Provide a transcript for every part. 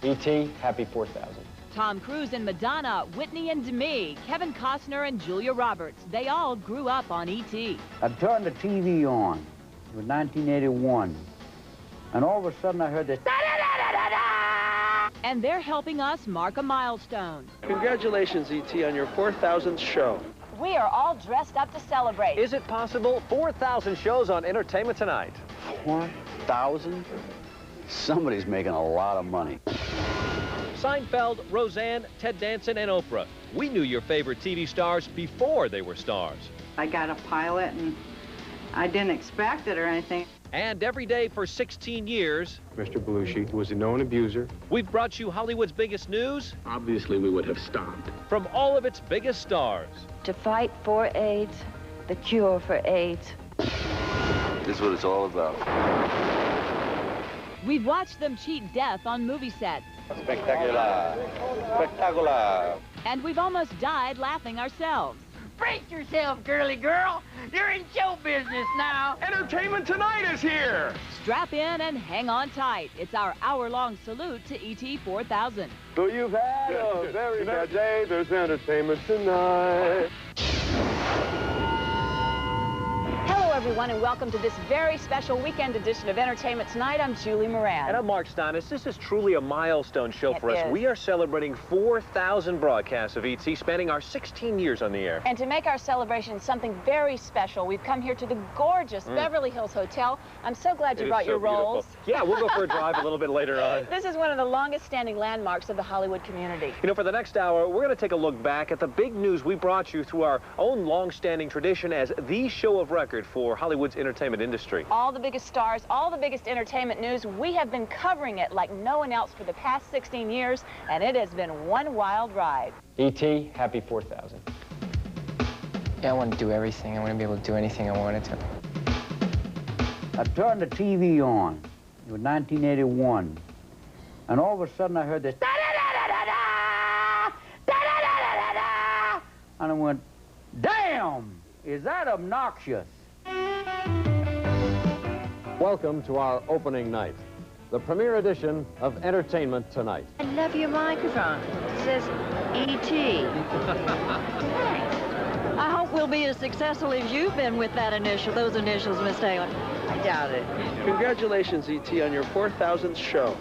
E.T., happy 4,000. Tom Cruise and Madonna, Whitney and Demi, Kevin Costner and Julia Roberts. They all grew up on E.T. I turned the TV on. It was 1981. And all of a sudden I heard this da-da-da-da-da-da! And they're helping us mark a milestone. Congratulations, E.T., on your 4,000th show. We are all dressed up to celebrate. Is it possible? 4,000 shows on Entertainment Tonight. 4,000? Somebody's making a lot of money. Seinfeld, Roseanne, Ted Danson, and Oprah. We knew your favorite TV stars before they were stars. I got a pilot, and I didn't expect it or anything. And every day for 16 years, Mr. Belushi was a known abuser. we've brought you Hollywood's biggest news Obviously, we would have stopped. from all of its biggest stars. To fight for AIDS, the cure for AIDS. This is what it's all about. We've watched them cheat death on movie sets. Spectacular. Spectacular. And we've almost died laughing ourselves. Brace yourself, girly girl. You're in show business now. Entertainment Tonight is here! Strap in and hang on tight. It's our hour-long salute to ET 4000. So you've had a very bad day. There's entertainment tonight. Hello, everyone, and welcome to this very special weekend edition of Entertainment Tonight. I'm Julie Moran. And I'm Mark Stonis. This is truly a milestone show for us. It is. We are celebrating 4,000 broadcasts of ET, spanning our 16 years on the air. And to make our celebration something very special, we've come here to the gorgeous Beverly Hills Hotel. I'm so glad you brought your rolls. Yeah, we'll go for a drive a little bit later on. This is one of the longest standing landmarks of the Hollywood community. You know, for the next hour, we're going to take a look back at the big news we brought you through our own long-standing tradition as the show of record for Hollywood's entertainment industry. All the biggest stars, all the biggest entertainment news, we have been covering it like no one else for the past 16 years, and it has been one wild ride. E.T., happy 4,000. Yeah, I want to do everything. I want to be able to do anything I wanted to. I turned the TV on. It was 1981. And all of a sudden I heard this da-da-da-da-da-da! Da-da-da-da-da-da! And I went, damn! Is that obnoxious? Welcome to our opening night, the premiere edition of Entertainment Tonight. I love your microphone. It says E.T. I hope we'll be as successful as you've been with those initials, Miss Taylor. I doubt it. Congratulations, E.T., on your 4,000th show.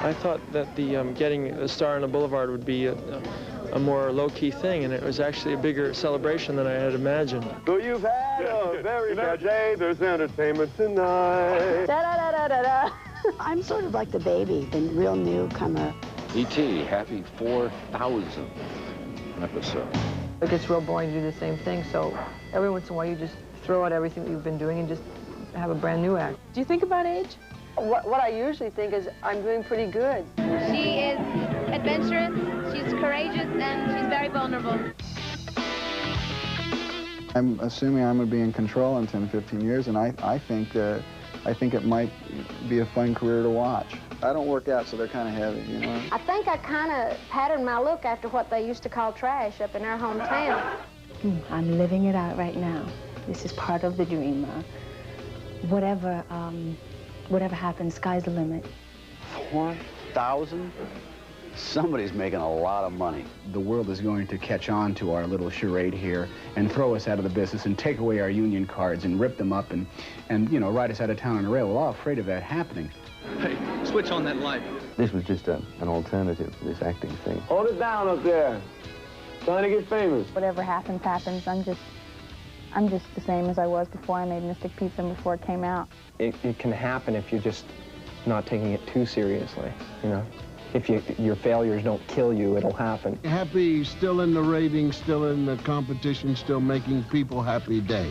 I thought that the getting a star on the Boulevard would be a more low-key thing, and it was actually a bigger celebration than I had imagined. So you've had a very bad day. There's entertainment tonight. Da-da-da-da-da-da. I'm sort of like the baby, the real newcomer. E.T., happy 4,000th episode. It gets real boring to do the same thing, so every once in a while you just throw out everything that you've been doing and just have a brand new act. Do you think about age? What I usually think is I'm doing pretty good. She is adventurous, she's courageous, and she's very vulnerable. I'm assuming I'm going to be in control in 10, 15 years, and I think it might be a fun career to watch. I don't work out, so they're kind of heavy, you know. I think I kind of patterned my look after what they used to call trash up in our hometown. I'm living it out right now. This is part of the dream. Whatever happens, sky's the limit. 4,000? Somebody's making a lot of money. The world is going to catch on to our little charade here and throw us out of the business and take away our union cards and rip them up and you know, ride us out of town on a rail. We're all afraid of that happening. Hey, switch on that light. This was just an alternative to this acting thing. Hold it down up there. Trying to get famous. Whatever happens, happens. I'm just the same as I was before I made Mystic Pizza and before it came out. It can happen if you're just not taking it too seriously, you know? If your failures don't kill you, it'll happen. Happy, still in the ratings, still in the competition, still making people happy day.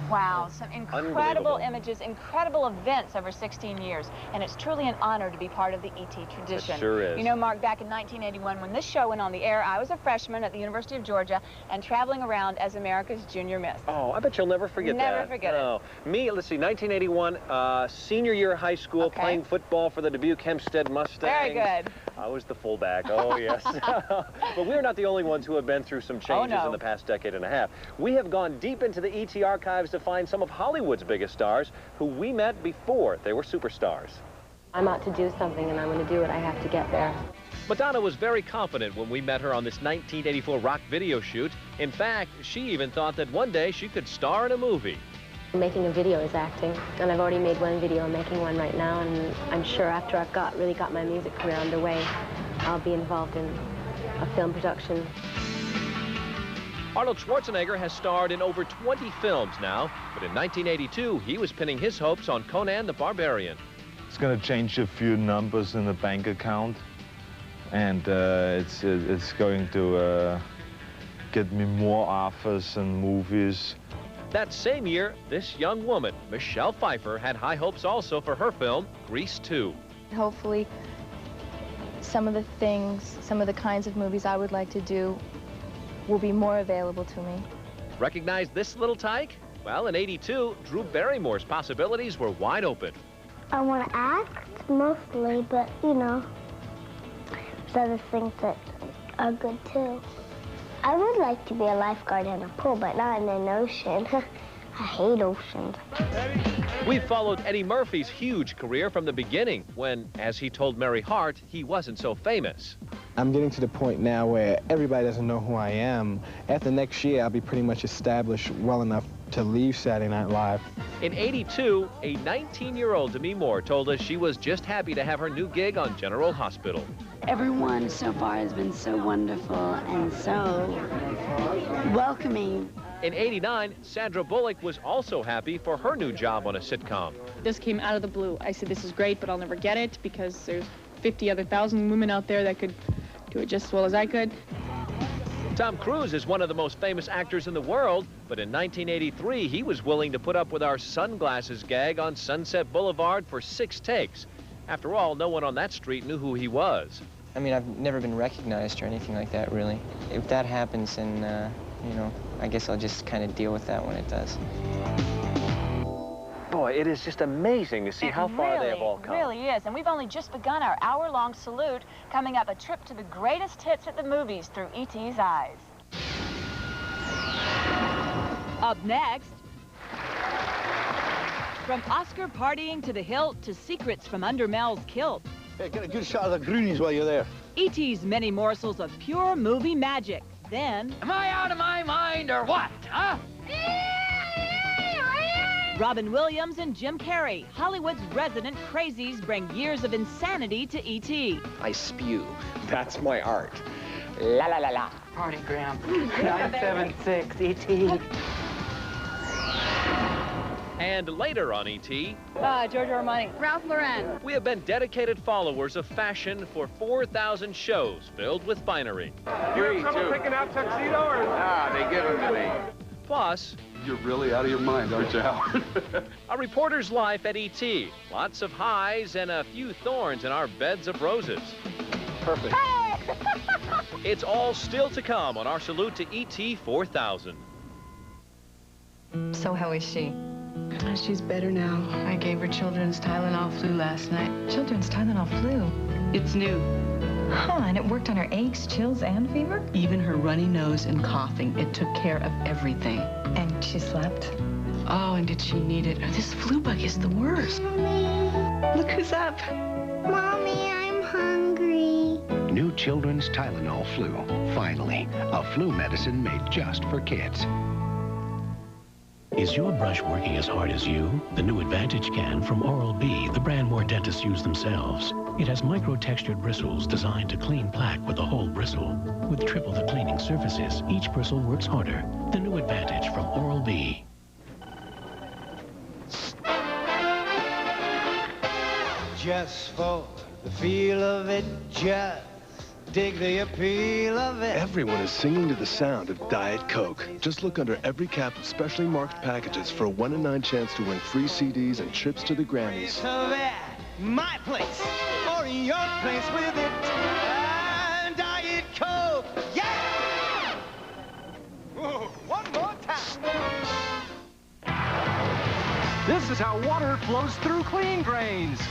Wow, some incredible images, incredible events over 16 years, and it's truly an honor to be part of the E.T. tradition. It sure is. You know, Mark, back in 1981, when this show went on the air, I was a freshman at the University of Georgia and traveling around as America's Junior Miss. Oh, I bet you'll never forget that. Never forget it. Me, let's see, 1981, senior year of high school, playing football for the Dubuque Hempstead Mustangs. Very good. I was the fullback, oh yes. But we're not the only ones who have been through some changes in the past decade and a half. We have gone deep into the ET archives to find some of Hollywood's biggest stars who we met before they were superstars. I'm out to do something, and I'm going to do it. I have to get there. Madonna was very confident when we met her on this 1984 rock video shoot. In fact, she even thought that one day she could star in a movie. Making a video is acting, and I've already made one video. I'm making one right now, and I'm sure after I've really got my music career underway, I'll be involved in a film production. Arnold Schwarzenegger has starred in over 20 films now, but in 1982, he was pinning his hopes on Conan the Barbarian. It's going to change a few numbers in the bank account, and it's going to get me more offers and movies. That same year, this young woman, Michelle Pfeiffer, had high hopes also for her film, Grease 2. Hopefully, some of the kinds of movies I would like to do will be more available to me. Recognize this little tyke? Well, in '82, Drew Barrymore's possibilities were wide open. I want to act, mostly, but, you know, there's other things that are good, too. I would like to be a lifeguard in a pool, but not in an ocean. I hate oceans. We've followed Eddie Murphy's huge career from the beginning when, as he told Mary Hart, he wasn't so famous. I'm getting to the point now where everybody doesn't know who I am. After next year, I'll be pretty much established well enough to leave Saturday Night Live. In '82, a 19-year-old Demi Moore told us she was just happy to have her new gig on General Hospital. Everyone so far has been so wonderful and so welcoming. In '89, Sandra Bullock was also happy for her new job on a sitcom. This came out of the blue. I said, this is great, but I'll never get it because there's 50 other thousand women out there that could do it just as well as I could. Tom Cruise is one of the most famous actors in the world, but in 1983, he was willing to put up with our sunglasses gag on Sunset Boulevard for 6 takes. After all, no one on that street knew who he was. I mean, I've never been recognized or anything like that, really. If that happens, then, you know, I guess I'll just kind of deal with that when it does. Boy, it is just amazing to see how far they have all come. It really is, and we've only just begun our hour-long salute. Coming up, a trip to the greatest hits at the movies through E.T.'s eyes. Up next, from Oscar partying to the hilt to secrets from under Mel's kilt. Hey, get a good shot of the Greenies while you're there. E.T.'s many morsels of pure movie magic. Then... Am I out of my mind or what, huh? Robin Williams and Jim Carrey, Hollywood's resident crazies, bring years of insanity to E.T. I spew. That's my art. La la la la. Party Graham. 976 E.T. And later on E.T., Giorgio Armani. Ralph Lauren. we have been dedicated followers of fashion for 4,000 shows filled with finery. You have trouble picking out tuxedo or? Ah, they give them to me. Plus, You're really out of your mind, aren't you, Howard? a reporter's life at E.T. Lots of highs and a few thorns in our beds of roses. Perfect. It's all still to come on our salute to E.T. 4000. So how is she? She's better now. I gave her children's Tylenol flu last night. Children's Tylenol flu? It's new. Huh, and it worked on her aches, chills, and fever? Even her runny nose and coughing. It took care of everything. And she slept? Oh, and did she need it? This flu bug is the worst. Mommy. Look who's up. Mommy, I'm hungry. New Children's Tylenol Flu. Finally, a flu medicine made just for kids. Is your brush working as hard as you? The new Advantage can from Oral-B, the brand more dentists use themselves. It has micro-textured bristles designed to clean plaque with the whole bristle. With triple the cleaning surfaces, each bristle works harder. The new Advantage from Oral-B. Just for the feel of it, just dig the appeal of it. Everyone is singing to the sound of Diet Coke. Just look under every cap of specially marked packages for a 1 in 9 chance to win free CDs and trips to the Grammys. So that my place or your place with it. Diet Coke, yeah! Ooh, one more time. This is how water flows through clean drains.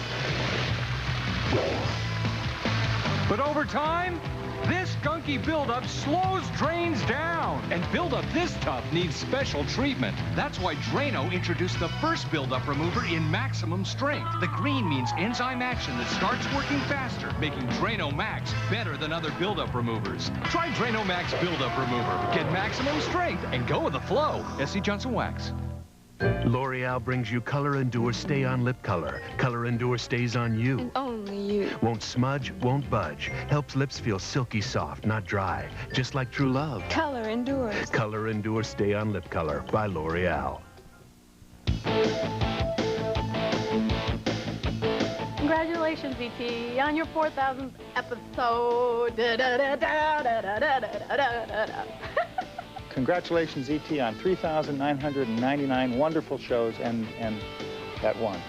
But over time, this gunky buildup slows drains down. And buildup this tough needs special treatment. That's why Drano introduced the first buildup remover in maximum strength. The green means enzyme action that starts working faster, making Drano Max better than other buildup removers. Try Drano Max Buildup Remover. Get maximum strength and go with the flow. SC Johnson Wax. L'Oreal brings you Color Endure Stay On Lip Color. Color Endure stays on you. And only you. Won't smudge, won't budge. Helps lips feel silky soft, not dry. Just like true love. Color endures. Color Endure Stay On Lip Color by L'Oreal. Congratulations, E.T., on your 4,000th episode. Congratulations, E.T., on 3,999 wonderful shows and that one.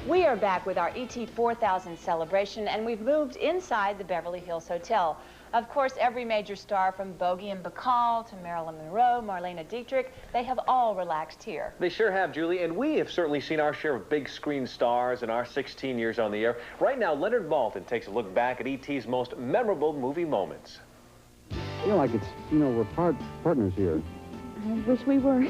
We are back with our ET 4000 celebration, and we've moved inside the Beverly Hills Hotel. Of course, every major star from Bogey and Bacall to Marilyn Monroe, Marlene Dietrich, they have all relaxed here. They sure have, Julie, and we have certainly seen our share of big screen stars in our 16 years on the air. Right now, Leonard Maltin takes a look back at E.T.'s most memorable movie moments. Feel like it's, we're partners here. I wish we were.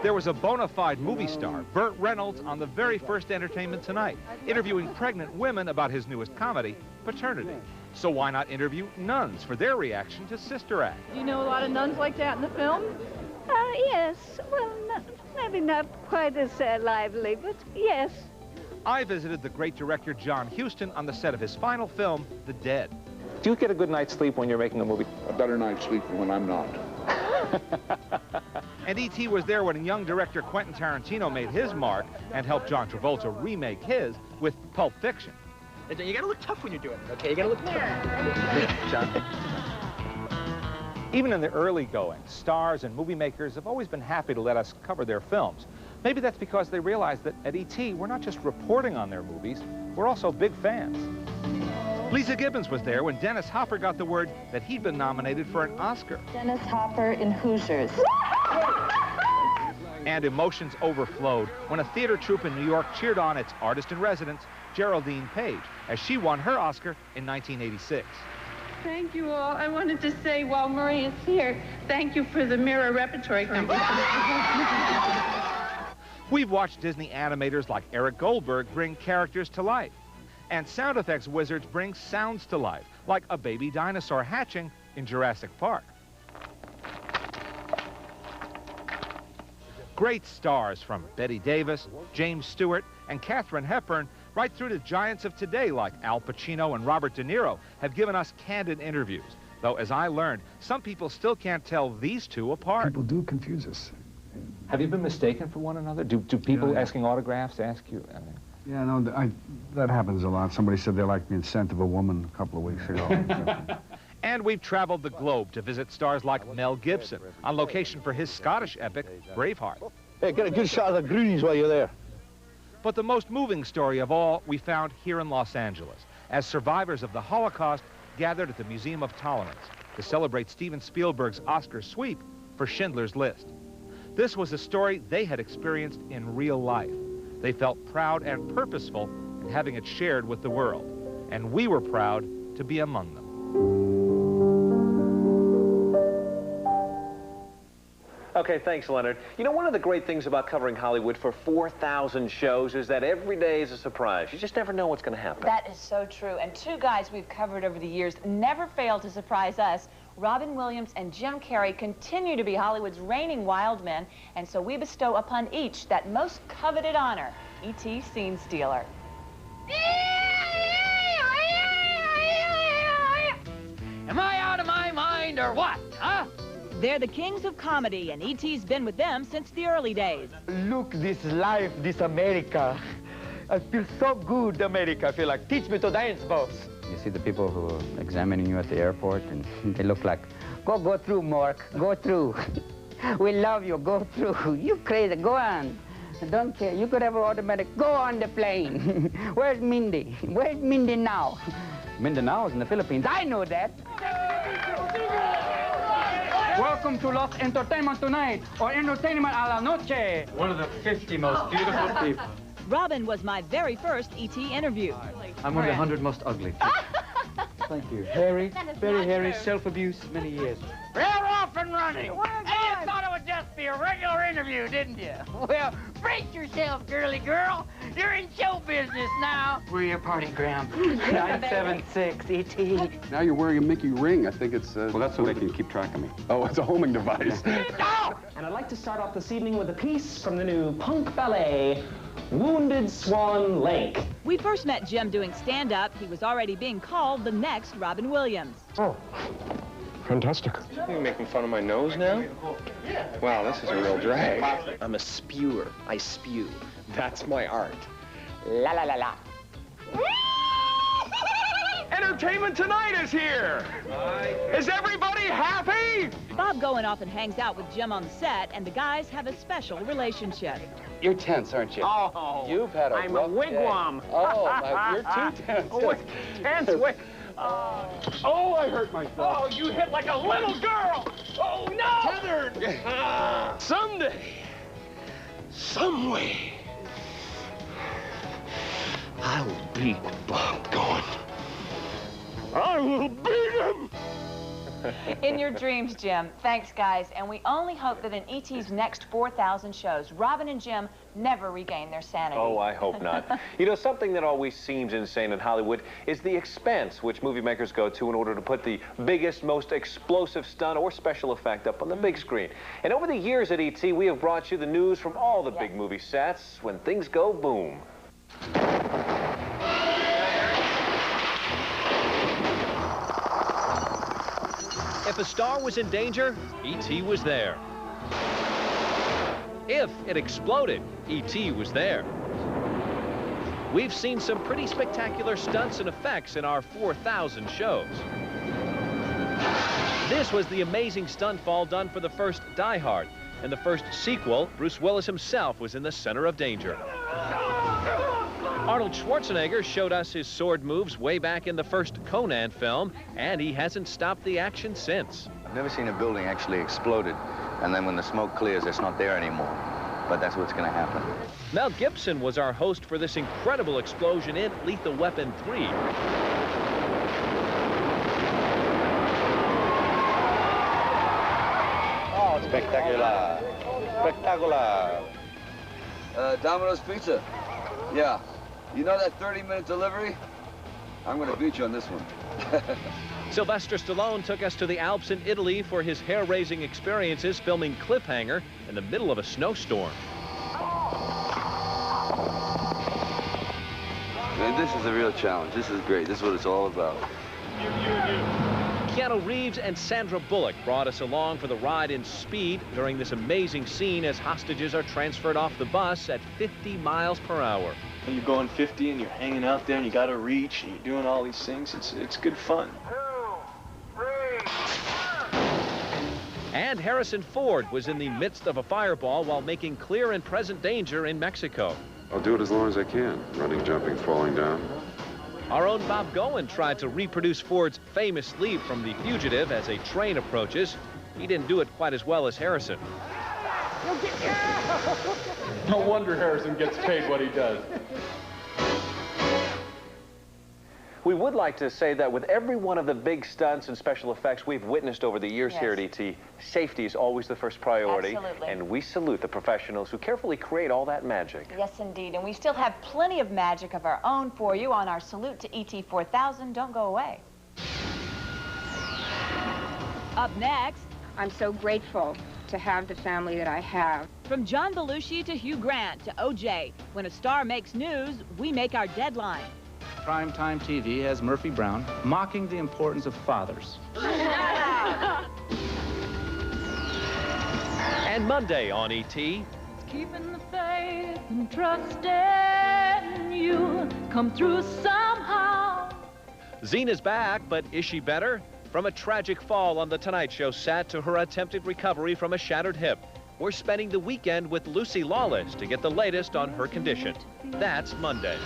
There was a bona fide movie star, Burt Reynolds, on the very first Entertainment Tonight, interviewing pregnant women about his newest comedy, Paternity. So why not interview nuns for their reaction to Sister Act? Do you know a lot of nuns like that in the film? Yes. Well, maybe not quite as lively, but yes. I visited the great director John Huston on the set of his final film, The Dead. Do you get a good night's sleep when you're making a movie? A better night's sleep than when I'm not. And E.T. was there when young director Quentin Tarantino made his mark and helped John Travolta remake his with Pulp Fiction. You gotta look tough when you're doing it, okay? You gotta look tough. John. Even in the early going, stars and movie makers have always been happy to let us cover their films. Maybe that's because they realize that at E.T. we're not just reporting on their movies, we're also big fans. Lisa Gibbons was there when Dennis Hopper got the word that he'd been nominated for an Oscar. Dennis Hopper in Hoosiers. And emotions overflowed when a theater troupe in New York cheered on its artist-in-residence, Geraldine Page, as she won her Oscar in 1986. Thank you all. I wanted to say, while Marie is here, thank you for the Mirror Repertory Company. We've watched Disney animators like Eric Goldberg bring characters to life. And sound effects wizards bring sounds to life, like a baby dinosaur hatching in Jurassic Park. Great stars from Bette Davis, James Stewart, and Katharine Hepburn, right through to giants of today like Al Pacino and Robert De Niro, have given us candid interviews. Though, as I learned, some people still can't tell these two apart. People do confuse us. Have you been mistaken for one another? Do people asking autographs ask you? I mean, Yeah, no, that happens a lot. Somebody said they liked me in Scent of a Woman a couple of weeks ago. And we've traveled the globe to visit stars like Mel Gibson, on location for his Scottish epic, Braveheart. Hey, get a good shot of the Goonies while you're there. But the most moving story of all we found here in Los Angeles, as survivors of the Holocaust gathered at the Museum of Tolerance to celebrate Steven Spielberg's Oscar sweep for Schindler's List. This was a story they had experienced in real life. They felt proud and purposeful in having it shared with the world. And we were proud to be among them. Okay, thanks, Leonard. You know, one of the great things about covering Hollywood for 4,000 shows is that every day is a surprise. You just never know what's going to happen. That is so true. And two guys we've covered over the years never fail to surprise us. Robin Williams and Jim Carrey continue to be Hollywood's reigning wild men, and so we bestow upon each that most coveted honor, E.T. Scene Stealer. Am I out of my mind or what, huh? They're the kings of comedy, and E.T.'s been with them since the early days. Look, this life, this America. I feel so good, America. I feel like, teach me to dance, boss. You see the people who are examining you at the airport, and they look like, go through, Mark, go through. We love you, go through. You crazy, go on. Don't care, you could have an automatic, go on the plane. Where's Mindy? Where's Mindy now? Mindanao is in the Philippines, I know that. Welcome to Los Entertainment Tonight, or Entertainment a la Noche. One of the 50 most beautiful people. Robin was my very first E.T. interview. I'm one of the 100 most ugly. Thank you. Hairy, very hairy, self-abuse, many years. We're off and running. And you thought it would just be a regular interview, didn't you? Well, brace yourself, girly girl. You're in show business now. Where your party, Graham? 976 E.T. Now you're wearing a Mickey ring. I think it's... well, that's so they can keep track of me. Oh, it's a homing device. No! And I'd like to start off this evening with a piece from the new punk ballet, Wounded Swan Lake. We first met Jim doing stand-up. He was already being called the next Robin Williams. Oh, fantastic. Are you making fun of my nose now? Wow, this is a real drag. I'm a spewer. I spew. That's my art. La la la la. Entertainment Tonight is here! Is everybody happy? Bob Goen often hangs out with Jim on the set, and the guys have a special relationship. You're tense, aren't you? Oh, You've had a I'm a rough wigwam. day. Oh, you're too tense. Oh, tense. Oh, I hurt myself. Oh, you hit like a little girl. Oh, no. Tethered. Someday, some way, I will beat Bob Goen. I will beat him! In your dreams, Jim. Thanks, guys. And we only hope that in E.T.'s next 4,000 shows, Robin and Jim never regain their sanity. Oh, I hope not. You know, something that always seems insane in Hollywood is the expense which movie makers go to in order to put the biggest, most explosive stunt or special effect up on the big screen. And over the years at E.T., we have brought you the news from all the big movie sets when things go boom. If a star was in danger, E.T. was there. If it exploded, E.T. was there. We've seen some pretty spectacular stunts and effects in our 4,000 shows. This was the amazing stunt fall done for the first Die Hard. In the first sequel, Bruce Willis himself was in the center of danger. Arnold Schwarzenegger showed us his sword moves way back in the first Conan film, and he hasn't stopped the action since. I've never seen a building actually exploded, and then when the smoke clears, it's not there anymore. But that's what's going to happen. Mel Gibson was our host for this incredible explosion in Lethal Weapon 3. Oh, spectacular. Spectacular. Domino's Pizza. Yeah. You know that 30-minute delivery? I'm going to beat you on this one. Sylvester Stallone took us to the Alps in Italy for his hair-raising experiences filming Cliffhanger in the middle of a snowstorm. Man, this is a real challenge. This is great. This is what it's all about. Keanu Reeves and Sandra Bullock brought us along for the ride in Speed during this amazing scene as hostages are transferred off the bus at 50 miles per hour. You're going 50 and you're hanging out there and you got to reach and you're doing all these things. It's good fun. And Harrison Ford was in the midst of a fireball while making clear and present danger in Mexico. I'll do it as long as I can. Running, jumping, falling down. Our own Bob Goen tried to reproduce Ford's famous leap from The Fugitive as a train approaches. He didn't do it quite as well as Harrison. No wonder Harrison gets paid what he does. We would like to say that with every one of the big stunts and special effects we've witnessed over the years here at E.T., safety is always the first priority. Absolutely. And we salute the professionals who carefully create all that magic. Yes, indeed. And we still have plenty of magic of our own for you on our Salute to ET 4000. Don't go away. Up next, I'm so grateful to have the family that I have. From John Belushi to Hugh Grant to O.J., when a star makes news, we make our deadline. Primetime TV has Murphy Brown mocking the importance of fathers. And Monday on E.T. Keeping the faith and trusting you come through somehow. Zena's back, but is she better? From a tragic fall on The Tonight Show set to her attempted recovery from a shattered hip, we're spending the weekend with Lucy Lawless to get the latest on her condition. That's Monday.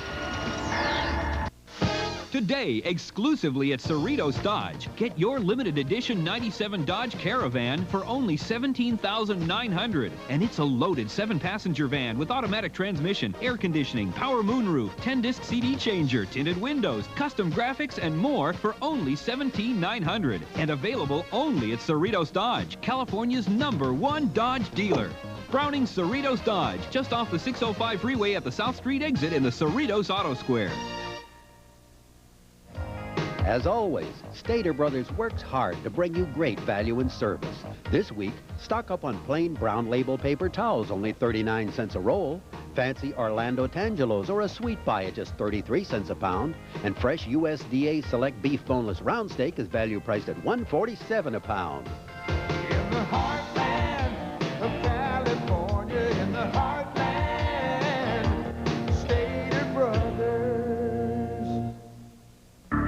today exclusively at Cerritos Dodge. Get your limited edition 97 Dodge Caravan for only $17,900. And it's a loaded 7-passenger van with automatic transmission, air conditioning, power moonroof, 10-disc CD changer, tinted windows, custom graphics, and more for only $17,900. And available only at Cerritos Dodge, California's #1 Dodge dealer. Browning Cerritos Dodge, just off the 605 freeway at the South Street exit in the Cerritos Auto Square. As always, Stater Brothers works hard to bring you great value and service. This week, stock up on plain brown label paper towels, only 39 cents a roll. Fancy Orlando Tangelos or a sweet pie at just 33 cents a pound. And fresh USDA Select Beef Boneless Round Steak is value priced at $1.47 a pound. In the heartland of California, in the heartland, Stater Brothers.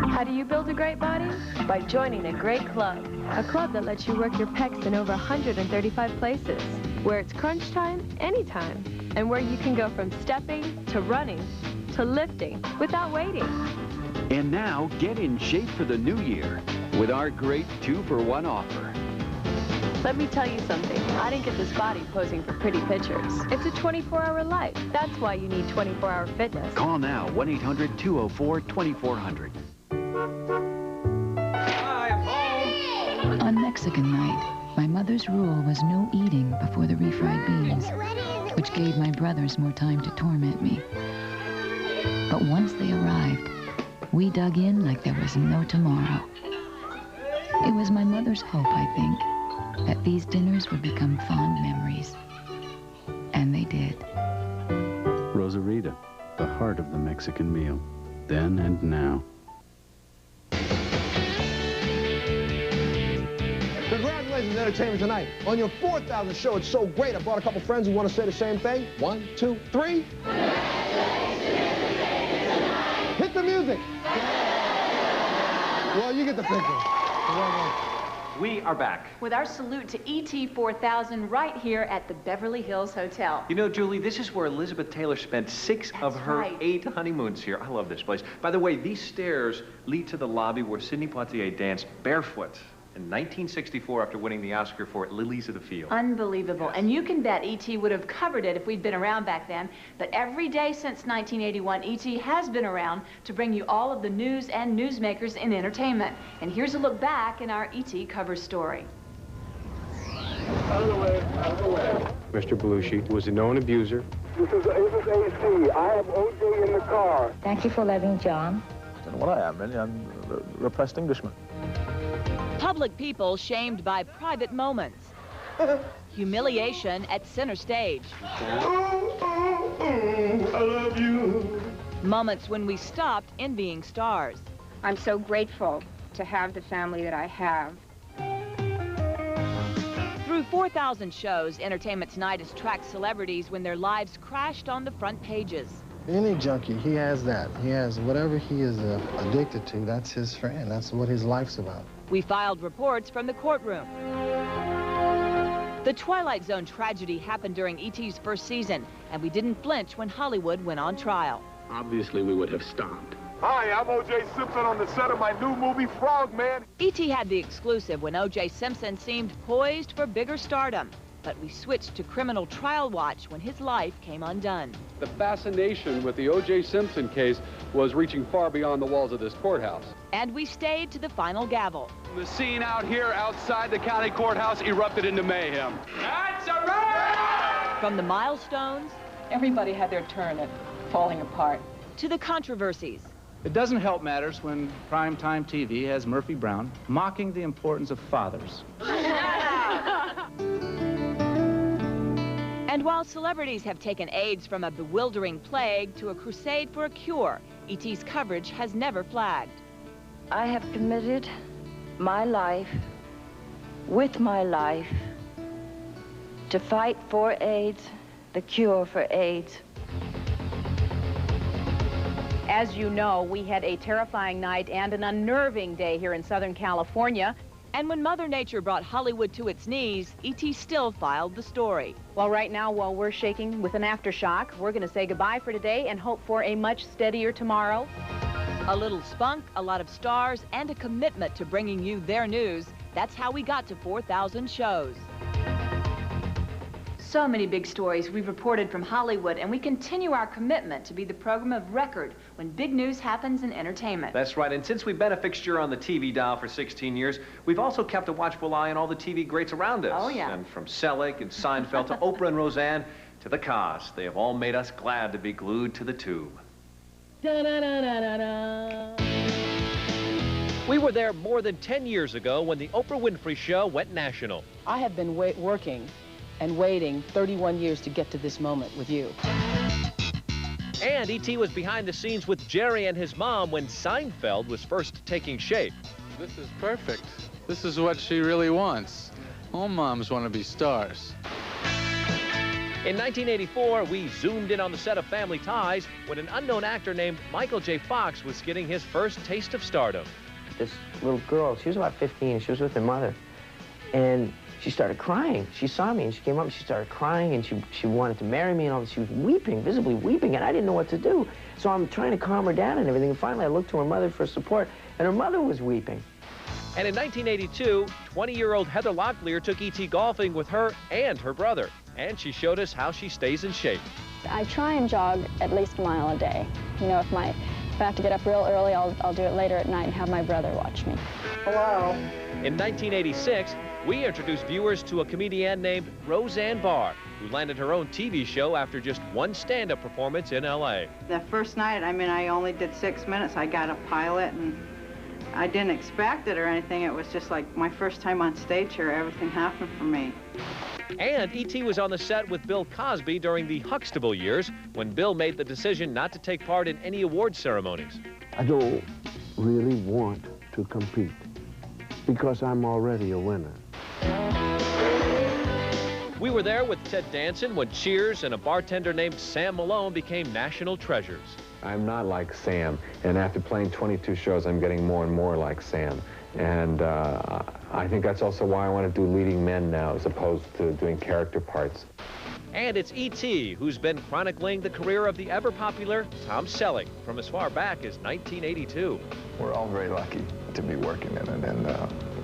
How do you build a great body? By joining a great club. A club that lets you work your pecs in over 135 places. Where it's crunch time, anytime. And where you can go from stepping to running to lifting without waiting. And now, get in shape for the new year with our great 2-for-1 offer. Let me tell you something. I didn't get this body posing for pretty pictures. It's a 24-hour life. That's why you need 24-hour fitness. Call now, 1-800-204-2400. On Mexican night, my mother's rule was no eating before the refried beans, which gave my brothers more time to torment me. But once they arrived, we dug in like there was no tomorrow. It was my mother's hope, I think, that these dinners would become fond memories. And they did. Rosarita, the heart of the Mexican meal, then and now. Congratulations, Entertainment Tonight. On your 4,000th show, it's so great. I brought a couple friends who want to say the same thing. 1, 2, 3. Hit the music. Well, you get the picture. We are back. With our salute to ET 4000 right here at the Beverly Hills Hotel. You know, Julie, this is where Elizabeth Taylor spent 6 of her 8 honeymoons here. I love this place. By the way, these stairs lead to the lobby where Sidney Poitier danced barefoot in 1964 after winning the Oscar for Lilies of the Field. Unbelievable. And you can bet E.T. would have covered it if we'd been around back then. But every day since 1981, E.T. has been around to bring you all of the news and newsmakers in entertainment. And here's a look back in our E.T. cover story. Out of the way, out of the way. Mr. Belushi was a known abuser. This is AC. I have O.J. in the car. Thank you for letting John. I don't know what I am, really. I'm a repressed Englishman. Public people shamed by private moments. Humiliation at center stage. I love you. Moments when we stopped envying stars. I'm so grateful to have the family that I have. Through 4,000 shows, Entertainment Tonight has tracked celebrities when their lives crashed on the front pages. Any junkie, he has that. He has whatever he is addicted to, that's his friend. That's what his life's about. We filed reports from the courtroom. The Twilight Zone tragedy happened during E.T.'s first season, and we didn't flinch when Hollywood went on trial. Obviously, we would have stopped. Hi, I'm O.J. Simpson on the set of my new movie, Frogman. E.T. had the exclusive when O.J. Simpson seemed poised for bigger stardom. But we switched to criminal trial watch when his life came undone. The fascination with the O.J. Simpson case was reaching far beyond the walls of this courthouse. And we stayed to the final gavel. The scene out here outside the county courthouse erupted into mayhem. That's a wrap! From the milestones... Everybody had their turn at falling apart. ...to the controversies. It doesn't help matters when primetime TV has Murphy Brown mocking the importance of fathers. And while celebrities have taken AIDS from a bewildering plague to a crusade for a cure, E.T.'s coverage has never flagged. I have committed my life, with my life, to fight for AIDS, the cure for AIDS. As you know, we had a terrifying night and an unnerving day here in Southern California. And when Mother Nature brought Hollywood to its knees, E.T. still filed the story. Well, right now, while we're shaking with an aftershock, we're going to say goodbye for today and hope for a much steadier tomorrow. A little spunk, a lot of stars, and a commitment to bringing you their news. That's how we got to 4,000 shows. So many big stories we've reported from Hollywood, and we continue our commitment to be the program of record when big news happens in entertainment. That's right, and since we've been a fixture on the TV dial for 16 years, we've also kept a watchful eye on all the TV greats around us. Oh, yeah. And from Selig and Seinfeld to Oprah and Roseanne to the cast, they have all made us glad to be glued to the tube. We were there more than 10 years ago when the Oprah Winfrey Show went national. I have been working and waiting 31 years to get to this moment with you. And E.T. was behind the scenes with Jerry and his mom when Seinfeld was first taking shape. This is perfect. This is what she really wants. All moms want to be stars. In 1984, we zoomed in on the set of Family Ties when an unknown actor named Michael J. Fox was getting his first taste of stardom. This little girl, she was about 15, she was with her mother, and she started crying. She saw me, and she came up, and she started crying, and she wanted to marry me, and all this. She was weeping, visibly weeping, and I didn't know what to do. So I'm trying to calm her down and everything, and finally I looked to her mother for support, and her mother was weeping. And in 1982, 20-year-old Heather Locklear took E.T. golfing with her and her brother, and she showed us how she stays in shape. I try and jog at least a mile a day. You know, if I have to get up real early, I'll do it later at night and have my brother watch me. Hello. In 1986, we introduced viewers to a comedian named Roseanne Barr, who landed her own TV show after just one stand-up performance in L.A. The first night, I mean, I only did 6 minutes. I got a pilot, and I didn't expect it or anything. It was just like my first time on stage here. Everything happened for me. And E.T. was on the set with Bill Cosby during the Huxtable years, when Bill made the decision not to take part in any award ceremonies. I don't really want to compete because I'm already a winner. We were there with Ted Danson when Cheers and a bartender named Sam Malone became national treasures. I'm not like Sam, and after playing 22 shows, I'm getting more and more like Sam. And I think that's also why I want to do leading men now, as opposed to doing character parts. And it's E.T. who's been chronicling the career of the ever-popular Tom Selleck from as far back as 1982. We're all very lucky to be working in it, and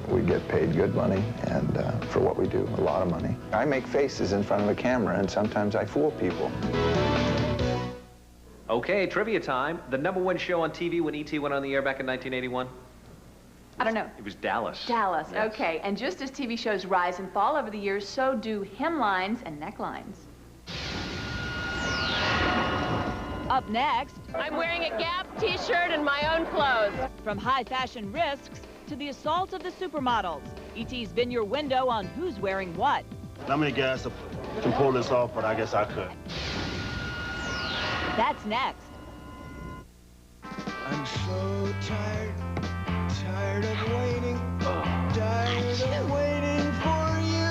we get paid good money, and for what we do, a lot of money. I make faces in front of a camera, and sometimes I fool people. Okay, trivia time. The #1 show on TV when E.T. went on the air back in 1981? I don't know. It was Dallas. Dallas, Yes. okay. And just as TV shows rise and fall over the years, so do hemlines and necklines. Up next, I'm wearing a Gap t-shirt and my own clothes. From high fashion risks to the assault of the supermodels, E.T.'s been your window on who's wearing what. Not many guys can pull this off, but I guess I could. That's next. I'm so tired of waiting, tired of waiting for you.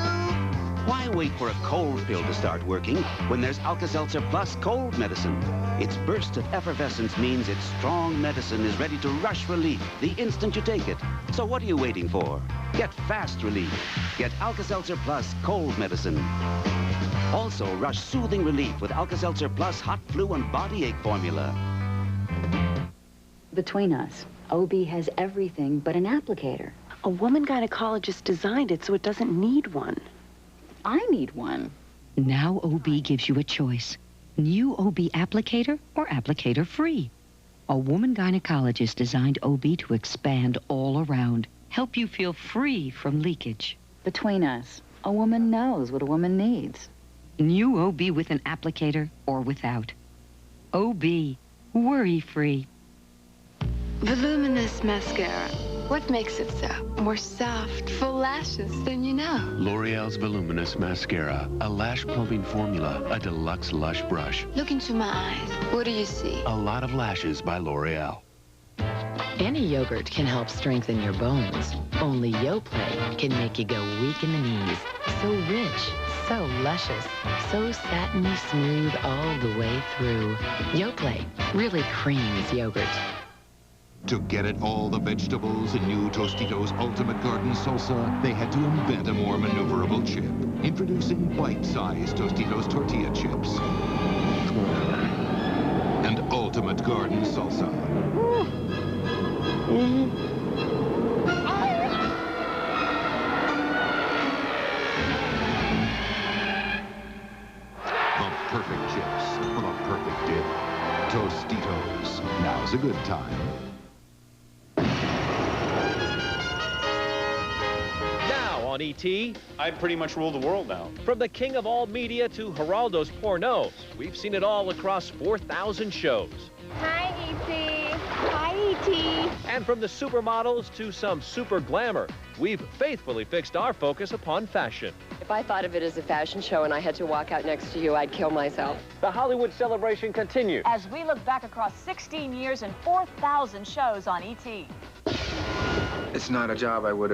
Why wait for a cold pill to start working when there's Alka-Seltzer Plus cold medicine? Its burst of effervescence means its strong medicine is ready to rush relief the instant you take it. So what are you waiting for? Get fast relief. Get Alka-Seltzer Plus cold medicine. Also, rush soothing relief with Alka-Seltzer Plus hot flu and body ache formula. Between us, OB has everything but an applicator. A woman gynecologist designed it so it doesn't need one. I need one. Now OB gives you a choice. New OB applicator or applicator free. A woman gynecologist designed OB to expand all around, help you feel free from leakage. Between us, a woman knows what a woman needs. New OB with an applicator or without. OB, worry-free. Voluminous mascara. What makes it so? More soft, full lashes than you know. L'Oreal's Voluminous Mascara, a lash plumping formula, a deluxe lush brush. Look into my eyes. What do you see? A lot of lashes by L'Oreal. Any yogurt can help strengthen your bones. Only Yoplait can make you go weak in the knees. So rich, so luscious, so satiny smooth all the way through. Yoplait really creams yogurt. To get at all the vegetables in new Tostitos Ultimate Garden Salsa, they had to invent a more maneuverable chip. Introducing bite-sized Tostitos tortilla chips. And Ultimate Garden Salsa. Perfect chips for the perfect dip. Tostitos. Now's a good time. Now on E.T. I pretty much rule the world now. From the king of all media to Geraldo's pornos, we've seen it all across 4,000 shows. Hi, E.T. Hi, E.T. And from the supermodels to some super glamour, we've faithfully fixed our focus upon fashion. If I thought of it as a fashion show and I had to walk out next to you, I'd kill myself. The Hollywood celebration continues as we look back across 16 years and 4,000 shows on E.T. It's not a job I would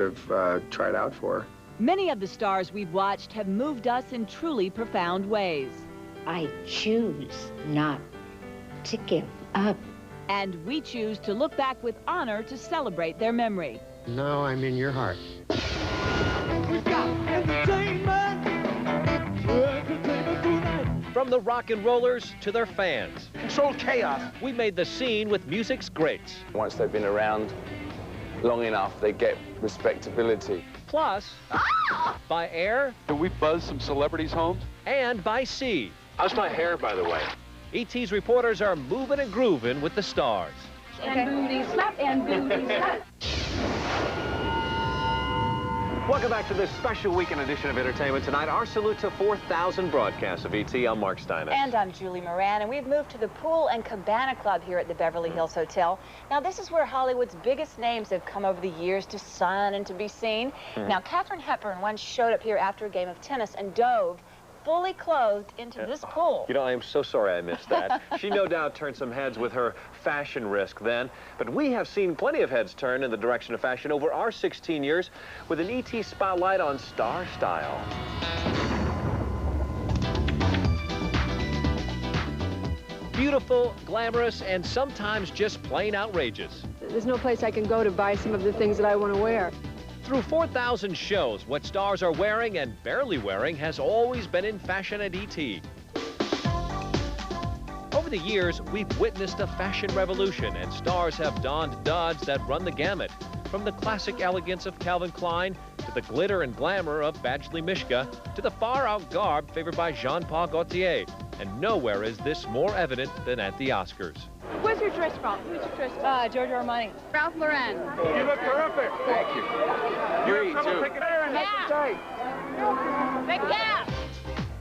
have tried out for. Many of the stars we've watched have moved us in truly profound ways. I choose not to give up. And we choose to look back with honor to celebrate their memory. Now I'm in your heart. We've got entertainment. From the rock and rollers to their fans. Control chaos. We made the scene with music's greats. Once they've been around long enough, they get respectability. Plus, by air. Can we buzz some celebrities' homes? And by sea. How's my hair, by the way? E.T.'s reporters are moving and grooving with the stars. And booty slap, and booty slap. Welcome back to this special weekend edition of Entertainment Tonight. Our salute to 4,000 broadcasts of E.T. I'm Mark Steiner. And I'm Julie Moran, and we've moved to the Pool and Cabana Club here at the Beverly Hills Hotel. Now, this is where Hollywood's biggest names have come over the years to sun and to be seen. Now, Katharine Hepburn once showed up here after a game of tennis and dove fully clothed into this pool. You know, I am so sorry I missed that. She no doubt turned some heads with her fashion risk then, but we have seen plenty of heads turn in the direction of fashion over our 16 years with an E.T. spotlight on star style. Beautiful, glamorous, and sometimes just plain outrageous. There's no place I can go to buy some of the things that I want to wear. Through 4,000 shows, what stars are wearing and barely wearing has always been in fashion at E.T. Over the years, we've witnessed a fashion revolution, and stars have donned duds that run the gamut. From the classic elegance of Calvin Klein, to the glitter and glamour of Badgley Mischka, to the far-out garb favored by Jean-Paul Gaultier. And nowhere is this more evident than at the Oscars. Where's your dress from? Who's your dress from? Giorgio Armani. Ralph Lauren. You look terrific. Thank you. You have trouble picking air and Big gap.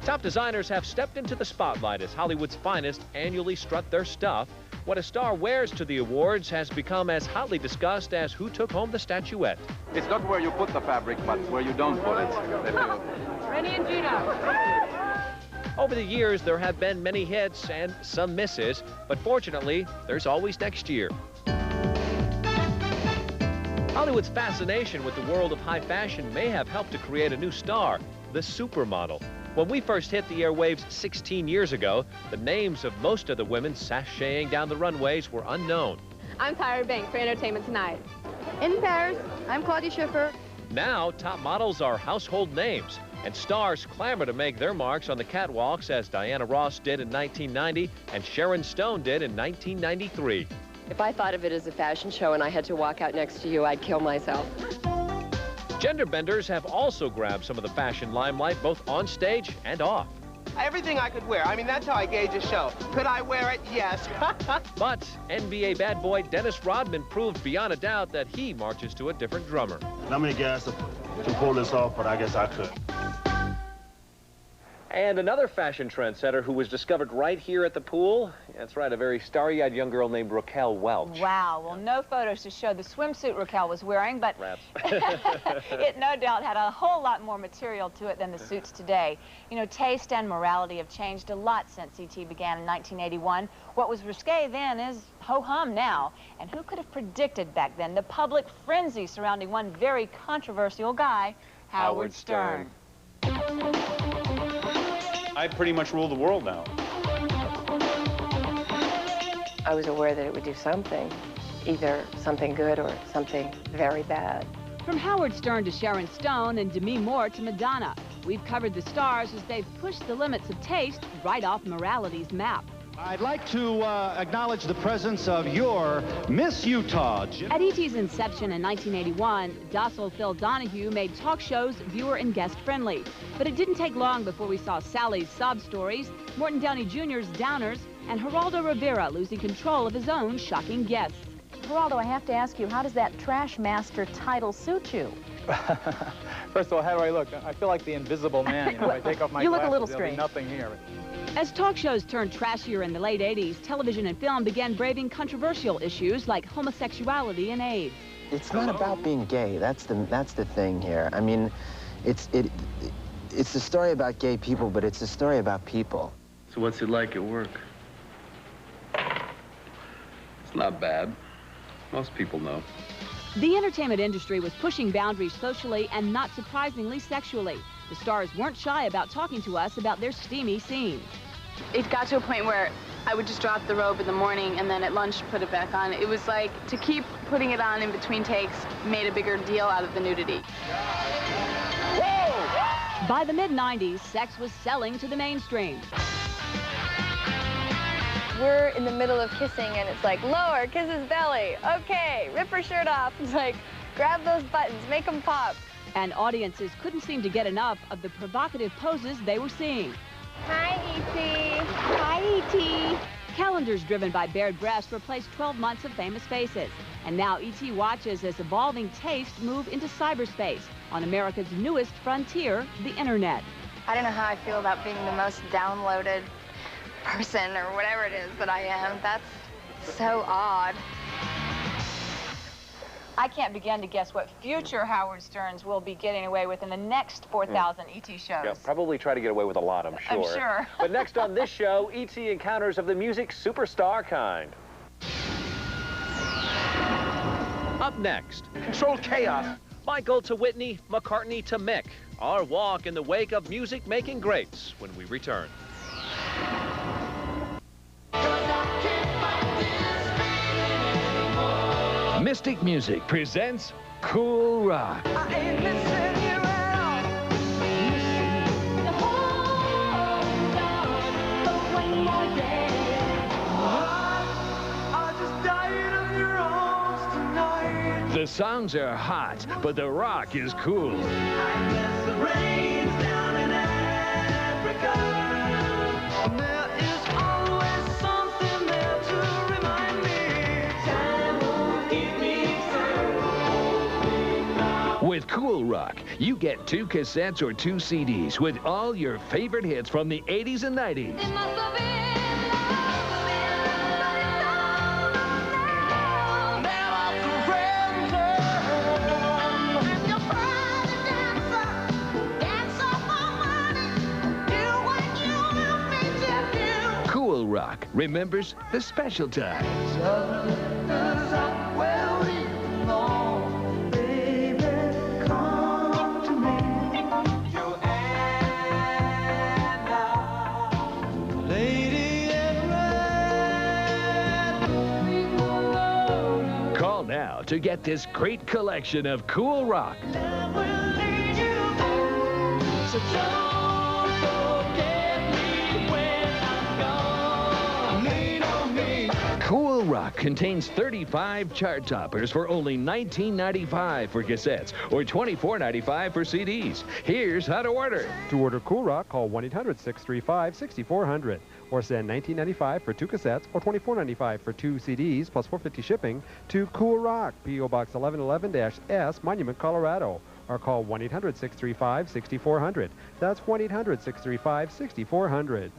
Top designers have stepped into the spotlight as Hollywood's finest annually strut their stuff. What a star wears to the awards has become as hotly discussed as who took home the statuette. It's not where you put the fabric, but where you don't put it. Rennie and Gino. Over the years, there have been many hits and some misses, but fortunately, there's always next year. Hollywood's fascination with the world of high fashion may have helped to create a new star, the supermodel. When we first hit the airwaves 16 years ago, the names of most of the women sashaying down the runways were unknown. I'm Tyra Banks for Entertainment Tonight. In Paris, I'm Claudia Schiffer. Now, top models are household names, and stars clamor to make their marks on the catwalks as Diana Ross did in 1990 and Sharon Stone did in 1993. If I thought of it as a fashion show and I had to walk out next to you, I'd kill myself. Gender benders have also grabbed some of the fashion limelight both on stage and off. Everything I could wear. I mean, that's how I gauge a show. Could I wear it? Yes. But NBA bad boy Dennis Rodman proved beyond a doubt that he marches to a different drummer. I'm gonna guess to pull this off, but I guess I could. And another fashion trendsetter who was discovered right here at the pool. That's right, a very starry-eyed young girl named Raquel Welch. Wow, well, no photos to show the swimsuit Raquel was wearing, but it no doubt had a whole lot more material to it than the suits today. You know, taste and morality have changed a lot since E.T. began in 1981. What was risque then is ho-hum now. And who could have predicted back then the public frenzy surrounding one very controversial guy, Howard Stern. I pretty much rule the world now. I was aware that it would do something, either something good or something very bad. From Howard Stern to Sharon Stone and Demi Moore to Madonna, we've covered the stars as they've pushed the limits of taste right off morality's map. I'd like to acknowledge the presence of your Miss Utah. At E.T.'s inception in 1981, docile Phil Donahue made talk shows viewer and guest friendly. But it didn't take long before we saw Sally's sob stories, Morton Downey Jr.'s downers, and Geraldo Rivera losing control of his own shocking guests. Geraldo, I have to ask you, how does that Trash Master title suit you? First of all, how do I look? I feel like the invisible man. You know, if I take off my You look a glasses, little there'll be strange. nothing here. As talk shows turned trashier in the late 80s, television and film began braving controversial issues like homosexuality and AIDS. It's not about being gay. That's the thing here. I mean, it's a story about gay people, but it's a story about people. So what's it like at work? It's not bad. Most people know. The entertainment industry was pushing boundaries socially and not surprisingly sexually. The stars weren't shy about talking to us about their steamy scenes. It got to a point where I would just drop the robe in the morning and then at lunch put it back on. It was like to keep putting it on in between takes made a bigger deal out of the nudity. By the mid-90s, sex was selling to the mainstream. We're in the middle of kissing and it's like, lower, kiss his belly. Okay, rip her shirt off. It's like, grab those buttons, make them pop. And audiences couldn't seem to get enough of the provocative poses they were seeing. Hi, E.T. Hi, E.T. Calendars driven by bared breasts replaced 12 months of famous faces. And now E.T. watches as evolving tastes move into cyberspace on America's newest frontier, the internet. I don't know how I feel about being the most downloaded person or whatever it is that I am. That's so odd. I can't begin to guess what future Howard Sterns will be getting away with in the next 4,000 E.T. shows. Yeah, probably try to get away with a lot, I'm sure. I'm sure. But next on this show, E.T. encounters of the music superstar kind. Up next, Controlled chaos. Michael to Whitney, McCartney to Mick. Our walk in the wake of music-making greats when we return. Mystic Music presents Cool Rock. The songs are hot, but the rock is cool. With Cool Rock, you get 2 cassettes or 2 CDs with all your favorite hits from the 80s and 90s. Cool Rock remembers the special times. Call now to get this great collection of Cool Rock. Cool Rock contains 35 chart toppers for only $19.95 for cassettes or $24.95 for CDs. Here's how to order. To order Cool Rock, call 1-800-635-6400 or send $19.95 for 2 cassettes or $24.95 for 2 CDs plus $4.50 shipping to Cool Rock, P.O. Box 1111-S, Monument, Colorado. Or call 1-800-635-6400. That's 1-800-635-6400.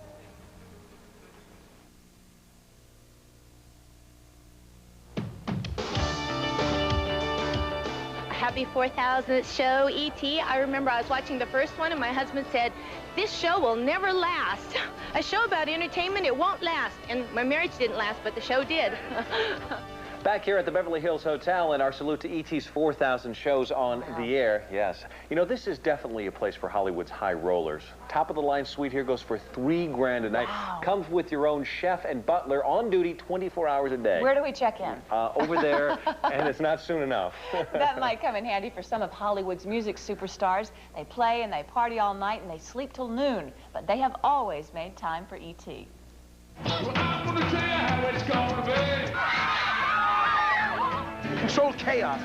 Happy 4,000th show, E.T. I remember I was watching the first one and my husband said, this show will never last. A show about entertainment, it won't last. And my marriage didn't last, but the show did. Back here at the Beverly Hills Hotel, and our salute to E.T.'s 4,000 shows on the air. Yes. You know, this is definitely a place for Hollywood's high rollers. Top-of-the-line suite here goes for $3 grand a night. Wow. Comes with your own chef and butler on duty 24 hours a day. Where do we check in? Over there, and it's not soon enough. That might come in handy for some of Hollywood's music superstars. They play and they party all night and they sleep till noon, but they have always made time for E.T. Control chaos.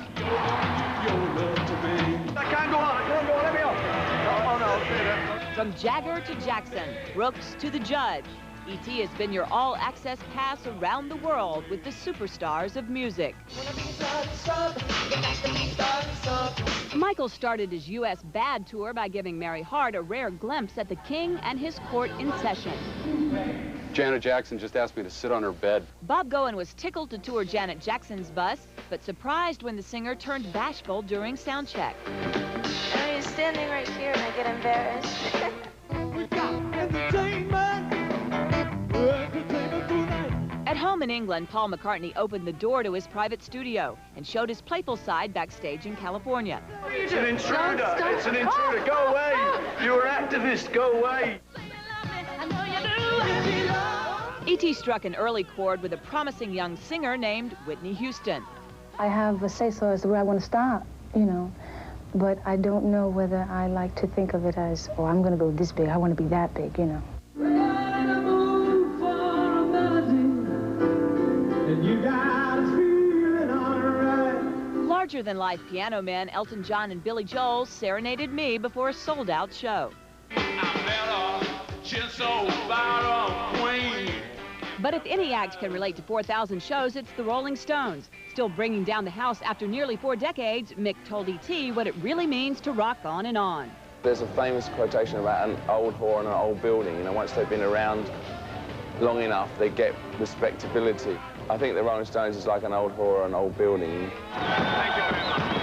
I can't go on. I can't go on. Let me off. Oh, no. From Jagger to Jackson, Brooks to the Judge, E.T. has been your all-access pass around the world with the superstars of music. Michael started his U.S. Bad tour by giving Mary Hart a rare glimpse at the king and his court in session. Janet Jackson just asked me to sit on her bed. Bob Goen was tickled to tour Janet Jackson's bus, but surprised when the singer turned bashful during sound check. I'm just standing right here and I get embarrassed. At home in England, Paul McCartney opened the door to his private studio and showed his playful side backstage in California. It's an intruder. It's an intruder. Go away. You're an activist. Go away. E.T. struck an early chord with a promising young singer named Whitney Houston. I have a say-so as to where I want to stop, you know, but I don't know whether I like to think of it as, oh, I'm going to go this big, I want to be that big, you know. Larger-than-life piano men Elton John and Billy Joel serenaded me before a sold-out show. But if any act can relate to 4,000 shows, it's the Rolling Stones. Still bringing down the house after nearly 4 decades, Mick told E.T. what it really means to rock on and on. There's a famous quotation about an old whore and an old building. You know, once they've been around long enough, they get respectability. I think the Rolling Stones is like an old whore or an old building. Thank you very much.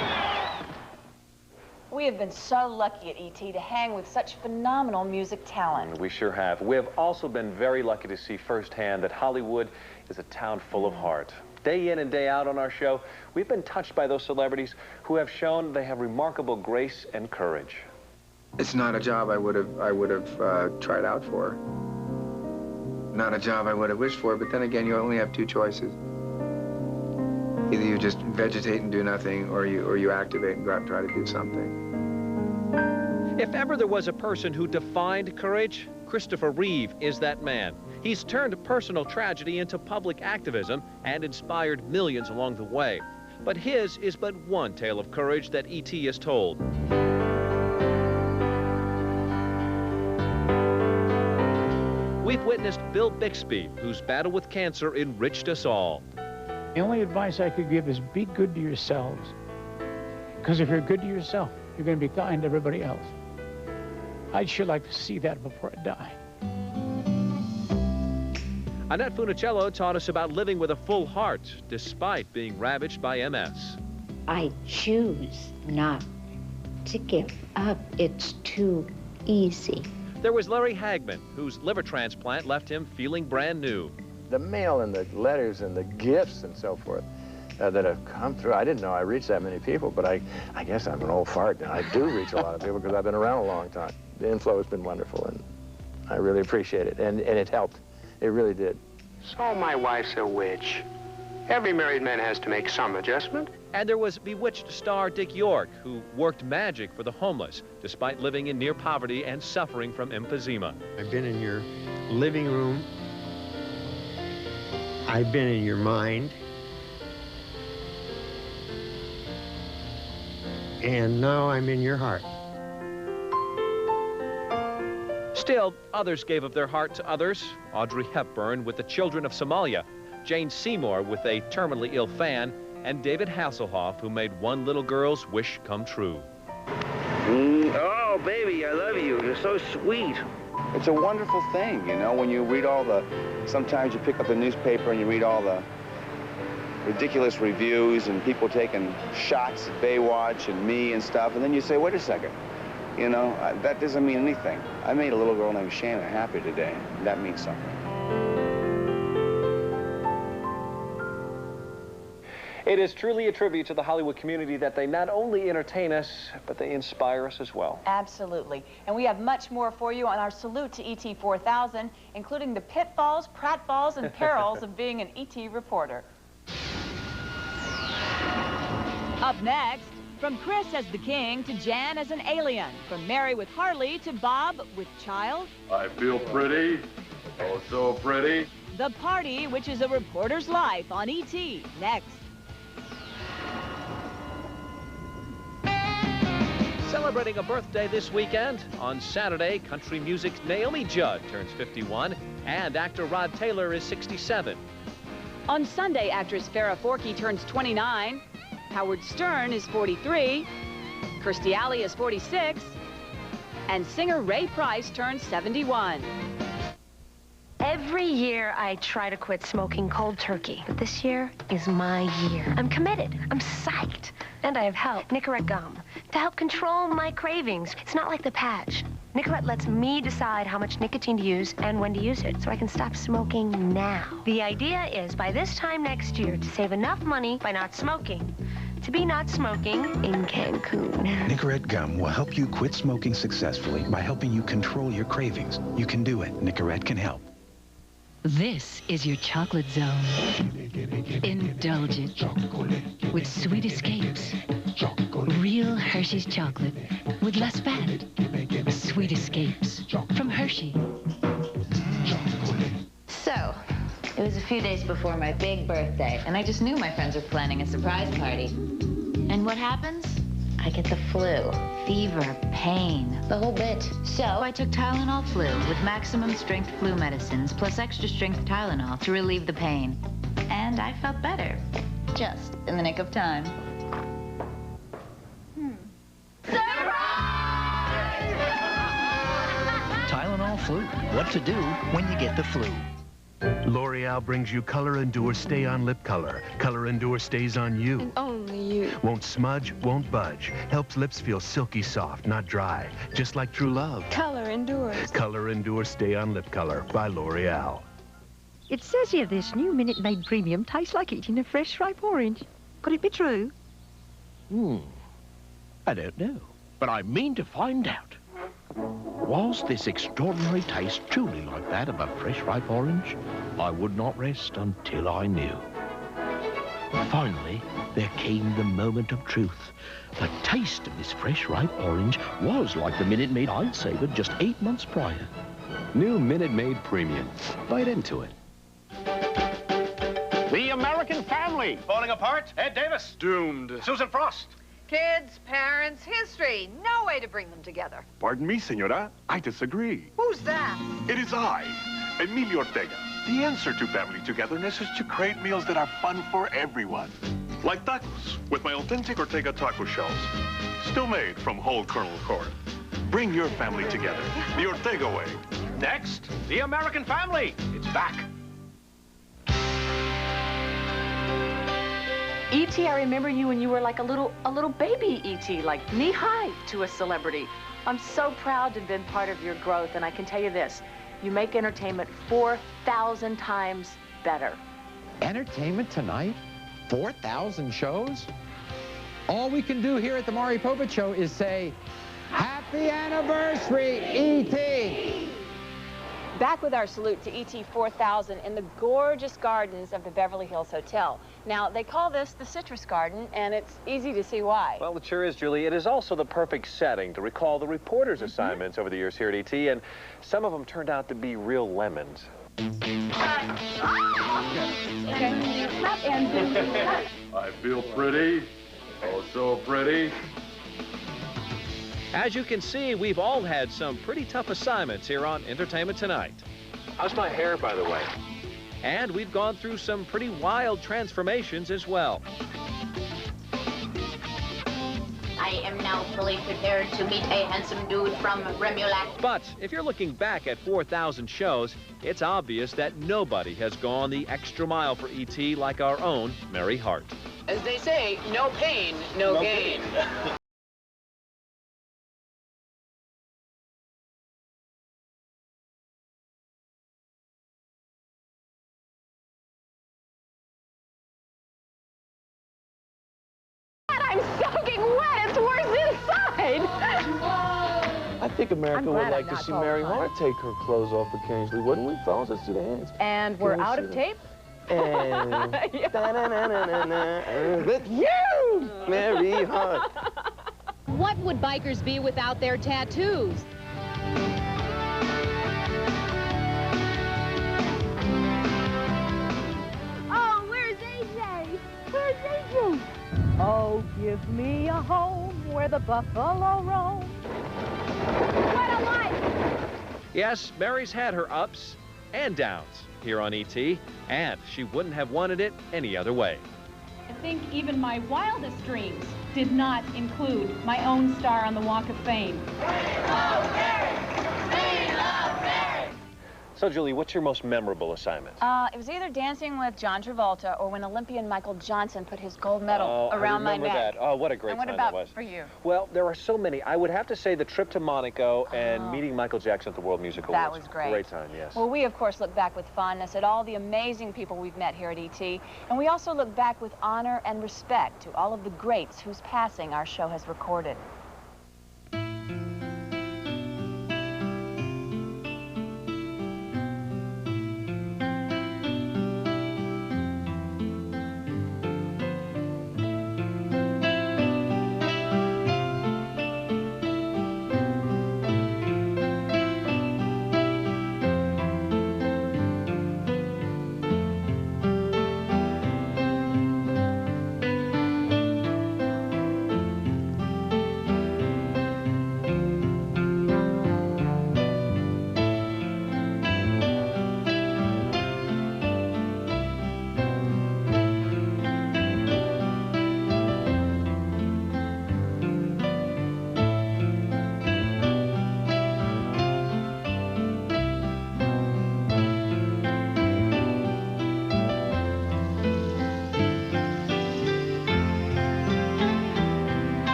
We have been so lucky at ET to hang with such phenomenal music talent. We sure have. We have also been very lucky to see firsthand that Hollywood is a town full of heart. Day in and day out on our show, we've been touched by those celebrities who have shown they have remarkable grace and courage. It's not a job I would have tried out for. Not a job I would have wished for, but then again, you only have 2 choices. Either you just vegetate and do nothing, or you activate and go out and try to do something. If ever there was a person who defined courage, Christopher Reeve is that man. He's turned personal tragedy into public activism and inspired millions along the way. But his is but one tale of courage that E.T. has told. We've witnessed Bill Bixby, whose battle with cancer enriched us all. The only advice I could give is be good to yourselves. Because if you're good to yourself, you're going to be kind to everybody else. I'd sure like to see that before I die. Annette Funicello taught us about living with a full heart, despite being ravaged by MS. I choose not to give up. It's too easy. There was Larry Hagman, whose liver transplant left him feeling brand new. The mail and the letters and the gifts and so forth that have come through. I didn't know I reached that many people, but I guess I'm an old fart now. I do reach a lot of people because I've been around a long time. The inflow has been wonderful, and I really appreciate it, and it helped. It really did. So my wife's a witch. Every married man has to make some adjustment. And there was Bewitched star Dick York, who worked magic for the homeless, despite living in near poverty and suffering from emphysema. I've been in your living room. I've been in your mind. And now I'm in your heart. Still, others gave of their heart to others. Audrey Hepburn with the Children of Somalia, Jane Seymour with a terminally ill fan, and David Hasselhoff, who made one little girl's wish come true. Oh, baby, I love you. You're so sweet. It's a wonderful thing, you know, when you read all the, sometimes you pick up the newspaper and you read all the ridiculous reviews and people taking shots at Baywatch and me and stuff, and then you say, wait a second, you know, that doesn't mean anything. I made a little girl named Shanna happy today. That means something. It is truly a tribute to the Hollywood community that they not only entertain us, but they inspire us as well. Absolutely. And we have much more for you on our salute to ET 4000, including the pitfalls, pratfalls, and perils of being an ET reporter. Up next, from Chris as the king to Jan as an alien, from Mary with Harley to Bob with child. I feel pretty. Oh, so pretty. The Party, which is a reporter's life on E.T. Next. Celebrating a birthday this weekend. On Saturday, country music's Naomi Judd turns 51, and actor Rod Taylor is 67. On Sunday, actress Farrah Forkey turns 29. Howard Stern is 43. Kirstie Alley is 46. And singer Ray Price turns 71. Every year I try to quit smoking cold turkey, but this year is my year. I'm committed. I'm psyched. And I have help, Nicorette gum, to help control my cravings. It's not like the patch. Nicorette lets me decide how much nicotine to use and when to use it, so I can stop smoking now. The idea is by this time next year to save enough money by not smoking to be not smoking in Cancun. Nicorette gum will help you quit smoking successfully by helping you control your cravings. You can do it. Nicorette can help. This is your chocolate zone. Indulge it with sweet escapes. Real Hershey's chocolate with less fat. Sweet escapes from Hershey. So, it was a few days before my big birthday, and I just knew my friends were planning a surprise party. And what happens? I get the flu. Fever, pain, the whole bit. So I took Tylenol Flu with maximum strength flu medicines plus extra strength Tylenol to relieve the pain. And I felt better. Just in the nick of time. Tylenol Flu. What to do when you get the flu. L'Oreal brings you Color Endure Stay On Lip Color. Color Endure stays on you. And only you. Won't smudge, won't budge. Helps lips feel silky soft, not dry. Just like true love. Color endures. Color Endure Stay On Lip Color by L'Oreal. It says here this new Minute Maid Premium tastes like eating a fresh ripe orange. Could it be true? I don't know, but I mean to find out. Was this extraordinary taste truly like that of a fresh ripe orange? I would not rest until I knew. Finally, there came the moment of truth. The taste of this fresh ripe orange was like the Minute Maid I'd savored just 8 months prior. New Minute Maid Premium. Bite into it. The American Family. Falling apart. Ed Davis. Doomed. Susan Frost. Kids, parents, history. No way to bring them together. Pardon me, senora. I disagree. Who's that? It is I, Emilio Ortega. The answer to family togetherness is to create meals that are fun for everyone. Like tacos, with my authentic Ortega taco shells. Still made from whole kernel corn. Bring your family together. The Ortega way. Next, The American Family. It's back. E.T., I remember you when you were like a little baby E.T., like knee-high to a celebrity. I'm so proud to have been part of your growth, and I can tell you this, you make entertainment 4,000 times better. Entertainment Tonight? 4,000 shows? All we can do here at the Maury Povich Show is say, Happy Anniversary, E.T.! Back with our salute to ET 4000 in the gorgeous gardens of the Beverly Hills Hotel. Now, they call this the Citrus Garden, and it's easy to see why. Well, it sure is, Julie. It is also the perfect setting to recall the reporters' assignments over the years here at ET, and some of them turned out to be real lemons. I feel pretty. Oh, so pretty. As you can see, we've all had some pretty tough assignments here on Entertainment Tonight. How's my hair, by the way? And we've gone through some pretty wild transformations as well. I am now fully prepared to meet a handsome dude from Remulac. But if you're looking back at 4,000 shows, it's obvious that nobody has gone the extra mile for E.T. like our own Mary Hart. As they say, no pain, no gain. I'm soaking wet. It's worse inside. I think America would like to see Mary Hart take her clothes off occasionally, wouldn't we, fellas? Let's do the hands. And we're out of tape? And with you, Mary Hart. What would bikers be without their tattoos? Give me a home where the buffalo roam. What a life! Yes, Mary's had her ups and downs here on E.T., and she wouldn't have wanted it any other way. I think even my wildest dreams did not include my own star on the Walk of Fame. So, Julie, what's your most memorable assignment? It was either dancing with John Travolta or when Olympian Michael Johnson put his gold medal around my neck. That. Oh, what a great and what time about that was. For you? Well, there are so many. I would have to say the trip to Monaco and meeting Michael Jackson at the World Music Awards. That was great. Great time, yes. Well, we, of course, look back with fondness at all the amazing people we've met here at E.T., and we also look back with honor and respect to all of the greats whose passing our show has recorded.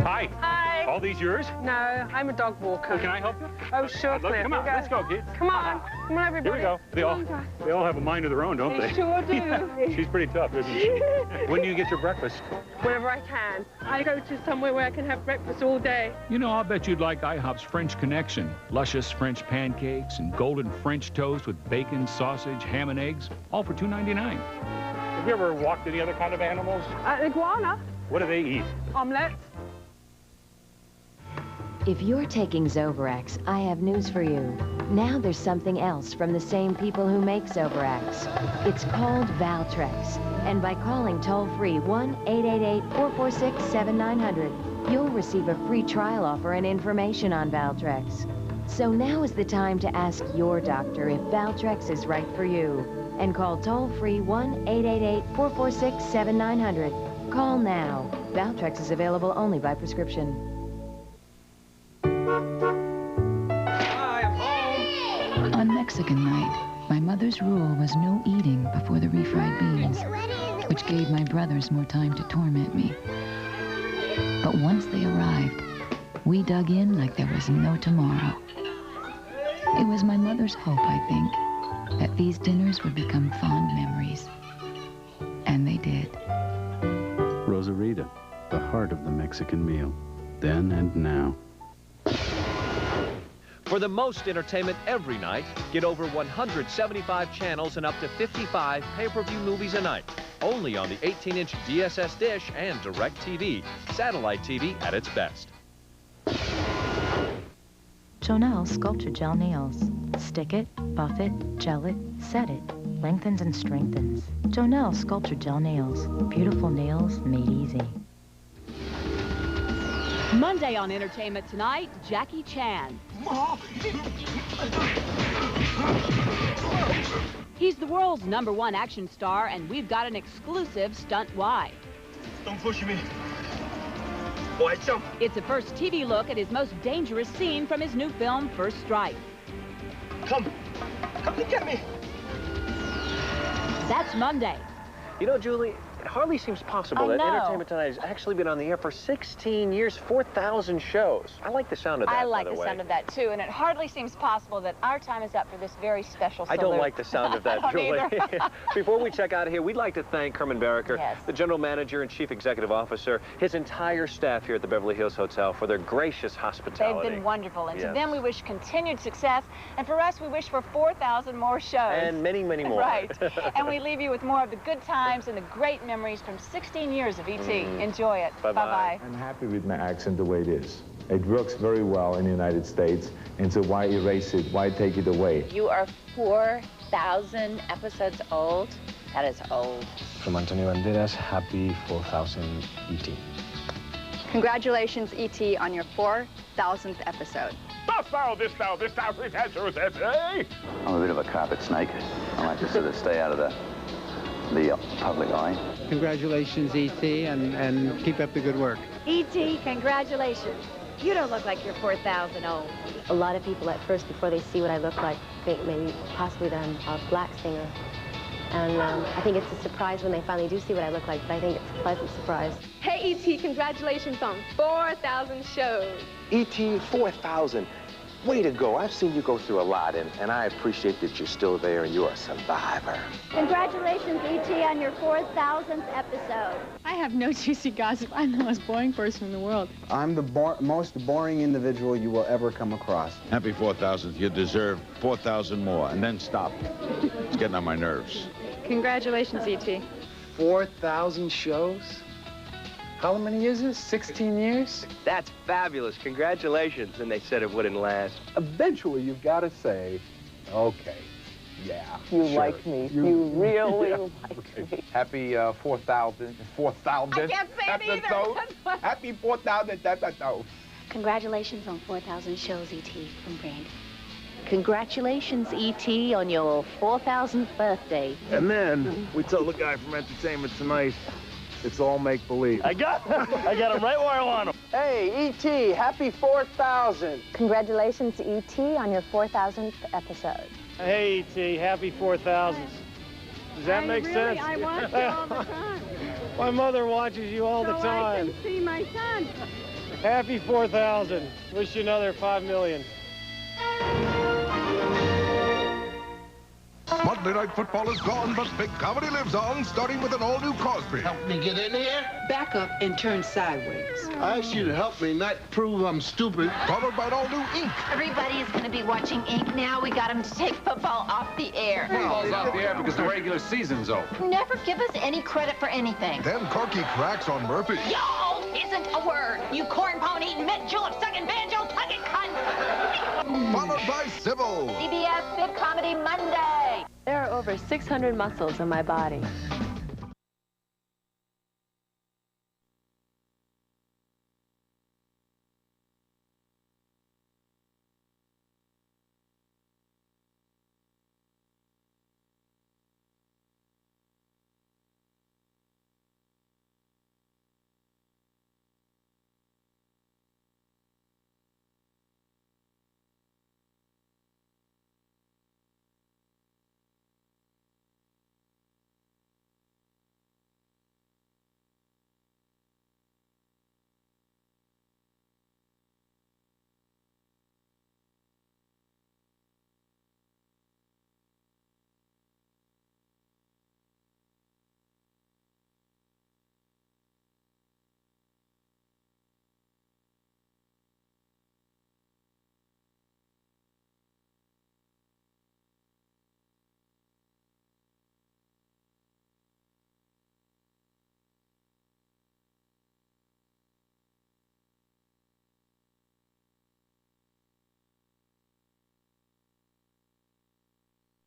Hi. Hi. All these yours? No, I'm a dog walker. Well, can I help you? Oh, sure, Cliff. Come on, let's go, kid. Come on. Come on, everybody. Here we go. They all have a mind of their own, don't they? They sure do. Yeah. She's pretty tough, isn't she? When do you get your breakfast? Whenever I can. I go to somewhere where I can have breakfast all day. You know, I'll bet you'd like IHOP's French Connection. Luscious French pancakes and golden French toast with bacon, sausage, ham, and eggs, all for $2.99. Have you ever walked any other kind of animals? Iguana. What do they eat? Omelette. If you're taking Zovirax, I have news for you. Now there's something else from the same people who make Zovirax. It's called Valtrex. And by calling toll-free 1-888-446-7900, you'll receive a free trial offer and information on Valtrex. So now is the time to ask your doctor if Valtrex is right for you. And call toll-free 1-888-446-7900. Call now. Valtrex is available only by prescription. On Mexican night, my mother's rule was no eating before the refried beans, which gave my brothers more time to torment me. But once they arrived, we dug in like there was no tomorrow. It was my mother's hope, I think, that these dinners would become fond memories. And they did. Rosarita, the heart of the Mexican meal, then and now. For the most entertainment every night, get over 175 channels and up to 55 pay-per-view movies a night. Only on the 18-inch DSS dish and DirecTV, satellite TV at its best. Jonelle Sculpture Gel Nails. Stick it, buff it, gel it, set it. Lengthens and strengthens. Jonelle Sculpture Gel Nails. Beautiful nails made easy. Monday on Entertainment Tonight, Jackie Chan. He's the world's #1 action star, and we've got an exclusive stunt wide. Don't push me. Watch him. It's a first TV look at his most dangerous scene from his new film, First Strike. Come and get me. That's Monday. You know, Julie, it hardly seems possible that Entertainment Tonight has actually been on the air for 16 years, 4,000 shows. I like the sound of that, I like by the way. sound of that, too, and it hardly seems possible that our time is up for this very special salute. I don't like the sound of that, I don't Julie. either. Before we check out of here, we'd like to thank Herman Baraker, the General Manager and Chief Executive Officer, his entire staff here at the Beverly Hills Hotel for their gracious hospitality. They've been wonderful, and to Yes. them we wish continued success, and for us we wish for 4,000 more shows. And many, many more. Right. And we leave you with more of the good times and the great memories from 16 years of E.T. Enjoy it. Bye-bye. I'm happy with my accent the way it is. It works very well in the United States, and so why erase it? Why take it away? You are 4,000 episodes old. That is old. From Antonio Banderas, happy 4,000 E.T. Congratulations, E.T., on your 4,000th episode. I'm a bit of a carpet snake. I like to sort of stay out of the public eye. Congratulations, E.T., and keep up the good work. E.T., congratulations. You don't look like you're 4,000 old. A lot of people at first, before they see what I look like, think maybe possibly that I'm a black singer. And I think it's a surprise when they finally do see what I look like, but I think it's a pleasant surprise. Hey, E.T., congratulations on 4,000 shows. E.T., 4,000. Way to go. I've seen you go through a lot, and I appreciate that you're still there and you're a survivor. Congratulations, E.T., on your 4,000th episode. I have no juicy gossip. I'm the most boring person in the world. I'm the most boring individual you will ever come across. Happy 4,000th. You deserve 4,000 more, and then stop. It's getting on my nerves. Congratulations, E.T. 4,000 shows? How many years is this? 16 years? That's fabulous. Congratulations. And they said it wouldn't last. Eventually, you've got to say, okay, yeah, You sure. like me. You really Yeah. like me. Happy 4,000th I can't say it either. episode. That's why- Happy 4,000th episode. Congratulations on 4,000 shows, E.T., from Brandy. Congratulations, E.T., on your 4,000th birthday. And then we told the guy from Entertainment Tonight, it's all make-believe. I got him right where I want him. Hey, E.T., happy 4,000. Congratulations, E.T., on your 4,000th episode. Hey, E.T., happy 4,000th. Does that make sense? I watch you all the time. My mother watches you all the So time. I can see my son. Happy 4,000. Wish you another 5 million. Monday Night Football is gone, but big comedy lives on, starting with an all-new Cosby. Help me get in here? Back up and turn sideways. I asked you to help me, not prove I'm stupid. Followed by an all-new Ink. Everybody is going to be watching Ink now. We got him to take football off the air. Football's off the air because the regular season's over. Never give us any credit for anything. Then Corky cracks on Murphy. Yo isn't a word. You corn pone eating, mint julep sucking, banjo tugging cunt. Followed by Sybil. CBS Big Comedy Monday. There are over 600 muscles in my body.